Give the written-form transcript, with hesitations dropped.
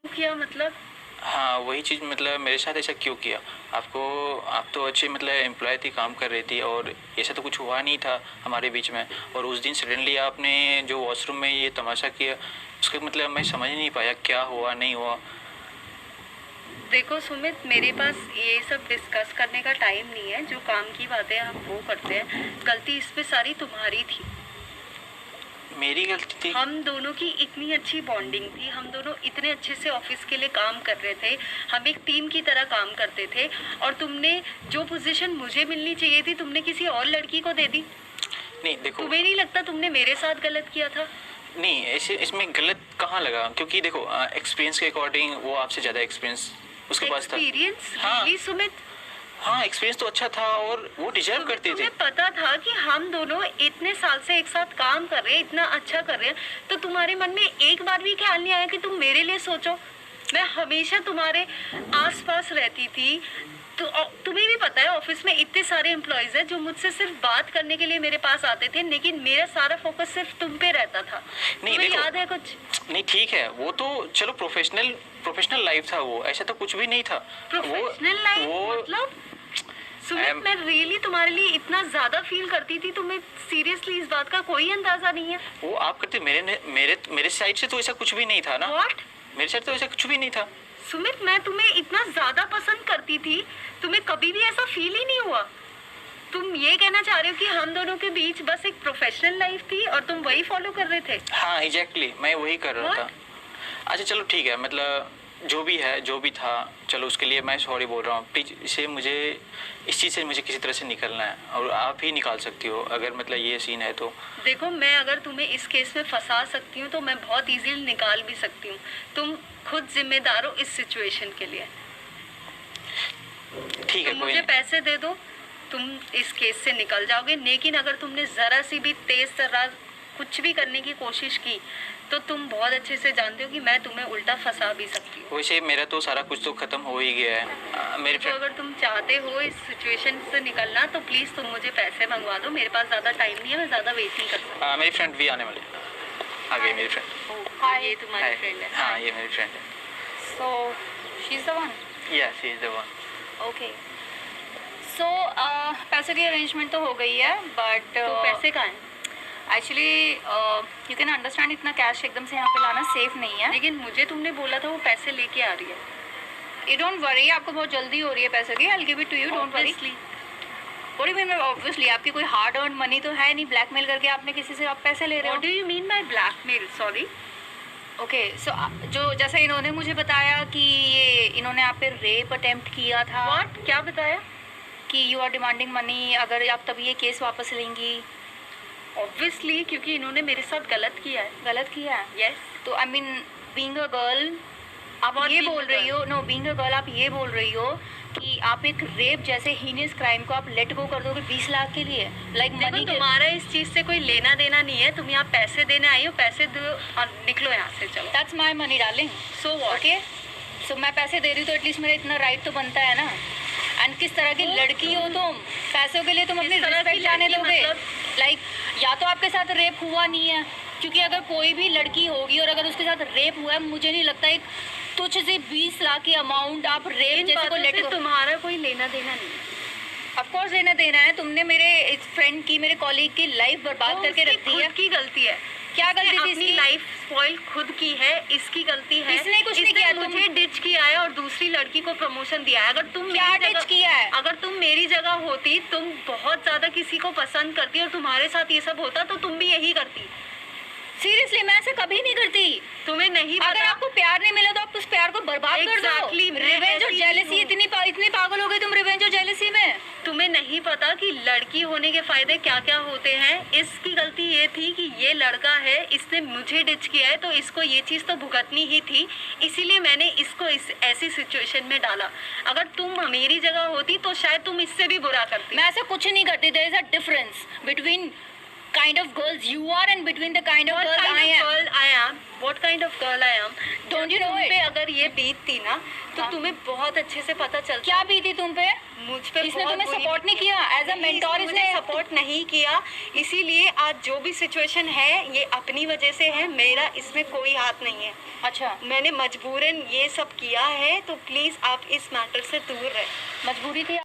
किया मतलब? हाँ वही चीज़, मतलब मेरे साथ ऐसा क्यों किया? आपको, आप तो अच्छे मतलब एम्प्लॉय थी, काम कर रही थी, और ऐसा तो कुछ हुआ नहीं था हमारे बीच में। और उस दिन सडनली आपने जो वॉशरूम में ये तमाशा किया, उसका मतलब मैं समझ नहीं पाया क्या हुआ नहीं हुआ। देखो सुमित, मेरे पास ये सब डिस्कस करने का टाइम नहीं है। जो काम की बातें हम वो करते हैं। गलती इस पे सारी तुम्हारी थी। मेरी गलती थी? हम दोनों की इतनी अच्छी बॉन्डिंग थी, हम दोनों इतने अच्छे से ऑफिस के लिए काम कर रहे थे, हम एक टीम की तरह काम करते थे, और तुमने जो पोजीशन मुझे मिलनी चाहिए थी तुमने किसी और लड़की को दे दी। नहीं देखो, तुम्हें नहीं लगता तुमने मेरे साथ गलत किया था? नहीं ऐसे इसमें गलत कहाँ लगा, क्योंकि देखो एक्सपीरियंस के अकॉर्डिंग वो आपसे ज़्यादा एक्सपीरियंस उसके पास था। एक्सपीरियंस? हाँ रियली सुमित? हाँ, एक्सपीरियंस तो अच्छा था और वो डिजर्व करते थे। तुम्हें पता था कि हम दोनों इतने साल से एक साथ काम कर रहे हैं, इतना अच्छा कर रहे हैं, तो तुम्हारे मन में एक बार भी ख्याल नहीं आया कि तुम मेरे लिए सोचो? मैं हमेशा तुम्हारे आसपास रहती थी। तो तुम्हें भी पता है ऑफिस में इतने सारे एम्प्लॉयज हैं जो मुझसे सिर्फ बात करने के लिए मेरे पास आते थे, लेकिन मेरा सारा फोकस सिर्फ तुम पे रहता था। नहीं तुम्हें देखो, याद है कुछ? नहीं ठीक है, वो तो चलो प्रोफेशनल लाइफ था, वो ऐसा तो कुछ भी नहीं था। प्रोफेशनल लाइफ मतलब? सुमित, मैं रियली तुम्हारे लिए इतना ज्यादा फील करती थी, तुम्हें सीरियसली इस बात का कोई अंदाजा नहीं है? वो आप करते, मेरे साइड से तो ऐसा कुछ भी नहीं था ना। What? मेरे साइड तो ऐसा कुछ भी नहीं था। सुमित, मैं तुम्हें इतना ज्यादा पसंद करती थी, तुम्हें कभी भी ऐसा फील ही नहीं हुआ? तुम ये कहना चाह रहे हो कि हम दोनों के बीच बस एक प्रोफेशनल लाइफ थी और तुम वही फॉलो कर रहे थे? हाँ एग्जैक्टली, मैं वही कर रहा What? था। अच्छा चलो ठीक है, मतलब जो भी है जो भी था, चलो उसके लिए मैं सॉरी बोल रहा हूँ। प्लीज इस चीज़ से मुझे किसी तरह से निकलना है, और आप ही निकाल सकती हो अगर मतलब ये सीन है तो। देखो, मैं अगर तुम्हें इस केस में फंसा सकती हूँ तो मैं बहुत इजीली निकाल भी सकती हूँ। तुम खुद जिम्मेदार हो इस सिचुएशन के लिए। ठीक है, तुम कोई मुझे नहीं। पैसे दे दो, तुम इस केस से निकल जाओगे। लेकिन अगर तुमने जरा सी भी तेज तर्रार कुछ भी करने की कोशिश की तो तुम बहुत अच्छे से जानते हो कि मैं तुम्हें उल्टा फंसा भी सकती हूँ। वैसे मेरा तो सारा कुछ तो खत्म हो ही गया है। मेरी तो फ्रेंड, अगर तुम चाहते हो इस सिचुएशन से निकलना तो प्लीज तुम मुझे पैसे मंगवा दो। मेरे पास ज्यादा टाइम नहीं है, मैं ज्यादा वेट नहीं कर सकती। मेरी फ्रेंड भी आने वाली आ गई मेरी फ्रेंड। ये तुम्हारी फ्रेंड है? हाँ ये मेरी फ्रेंड है। So she's the one. या she is the one. Okay. So पैसे की अरेंजमेंट तो हो गई है, बट तो पैसे कहाँ हैं? एक्चुअली यू कैन अंडरस्टैंड इतना कैश एकदम से यहाँ पे लाना सेफ नहीं है। लेकिन मुझे तुमने बोला था वो पैसे लेके आ रही है। यू डोंट वरी, आपको बहुत जल्दी हो रही है पैसे की। I will give it to you, don't worry. Obviously. और मैं ऑब्वियसली आपकी कोई हार्ड अर्न मनी तो है नहीं, ब्लैकमेल करके आपने किसी से आप पैसे ले रहे What हो। do you mean by blackmail? Sorry. Okay so जो जैसे इन्होंने मुझे बताया कि ये इन्होंने आप पे रेप अटेम्प्ट किया था। What? क्या बताया? कि यू आर डिमांडिंग मनी, अगर आप तभी ये केस वापस लेंगी। Obviously, क्योंकि इन्होंने मेरे साथ गलत किया है। गलत किया है? Yes. तो I mean being a girl आप What ये being बोल a रही girl? हो, नो बीइंग अ गर्ल आप ये बोल रही हो कि आप एक रेप जैसे हीनियस क्राइम को आप लेट गो कर दोगे 20 लाख के लिए, लाइक देखो, मनी के। तुम्हारा इस चीज से कोई लेना देना नहीं है। तुम यहाँ पैसे देने आई हो, पैसे दो और निकलो यहाँ से, चलो। That's my money darling. So what? Okay so मैं पैसे दे रही हूँ तो एटलीस्ट मेरा इतना राइट तो बनता है ना। एंड किस तरह की लड़की हो तुम, पैसों के लिए तुम अपनी किस तरह की रिस्पेक्ट जाने लड़की दोगे? मतलब? लाइक या तो आपके साथ रेप हुआ नहीं है, क्योंकि अगर कोई भी लड़की होगी और अगर उसके साथ रेप हुआ है, मुझे नहीं लगता एक तुच्छ से 20 लाख की अमाउंट आप रेप इन जैसे को बातों लेट से तुम्हारा कोई लेना देना नहीं है। ऑफ कोर्स देना देना है। तुमने मेरे इस फ्रेंड की, मेरे कॉलीग की लाइफ बर्बाद वो करके उसकी रख दी है। खुद की गलती है। क्या गलती थी अपनी इसकी? लाइफ स्पॉइल खुद की है, इसकी गलती है। इसने कुछ नहीं इसने किया, मुझे डिच किया है और दूसरी लड़की को प्रमोशन दिया है। अगर तुम क्या मेरी डिच किया है? अगर तुम मेरी जगह होती, तुम बहुत ज्यादा किसी को पसंद करती और तुम्हारे साथ ये सब होता तो तुम भी यही करती। सीरियसली मैं ऐसे कभी नहीं करती। तुम्हें नहीं अगर पता। आपको प्यार नहीं मिला तो आप उस प्यार को बर्बाद कर दो। Exactly, मैं रिवेंज और ऐसी जेलसी, हूँ। इतनी पागल हो गई तुम रिवेंज और जेलसी में। तुम्हें नहीं पता कि लड़की होने के फायदे क्या क्या होते हैं। इसकी गलती ये थी कि ये लड़का है, इसने मुझे डिच किया है तो इसको ये चीज़ तो भुगतनी ही थी। इसीलिए मैंने इसको इस ऐसी सिचुएशन में डाला। अगर तुम मेरी जगह होती तो शायद तुम इससे भी बुरा करती। मैं ऐसा कुछ नहीं करती। There is a difference between kind of girls you are and between the kind of What girls kind I of am. girl I am? What kind of girl I am? Don't you know तुम it? पे अगर ये बीतती ना तो हाँ। तुम्हें बहुत अच्छे से पता चलता। क्या बीती तुम पे? मुझ पे इसने बहुत तुम्हें बुरी support नहीं बीती किया? है। As a नहीं, mentor इसने मुझे इसने- सपोर्ट नहीं किया, इसीलिए आज जो भी सिचुएशन है ये अपनी वजह से है, मेरा इसमें कोई हाथ नहीं है। अच्छा, मैंने मजबूरन ये सब किया है, तो प्लीज आप इस मैटर से दूर रहे। मजबूरी थी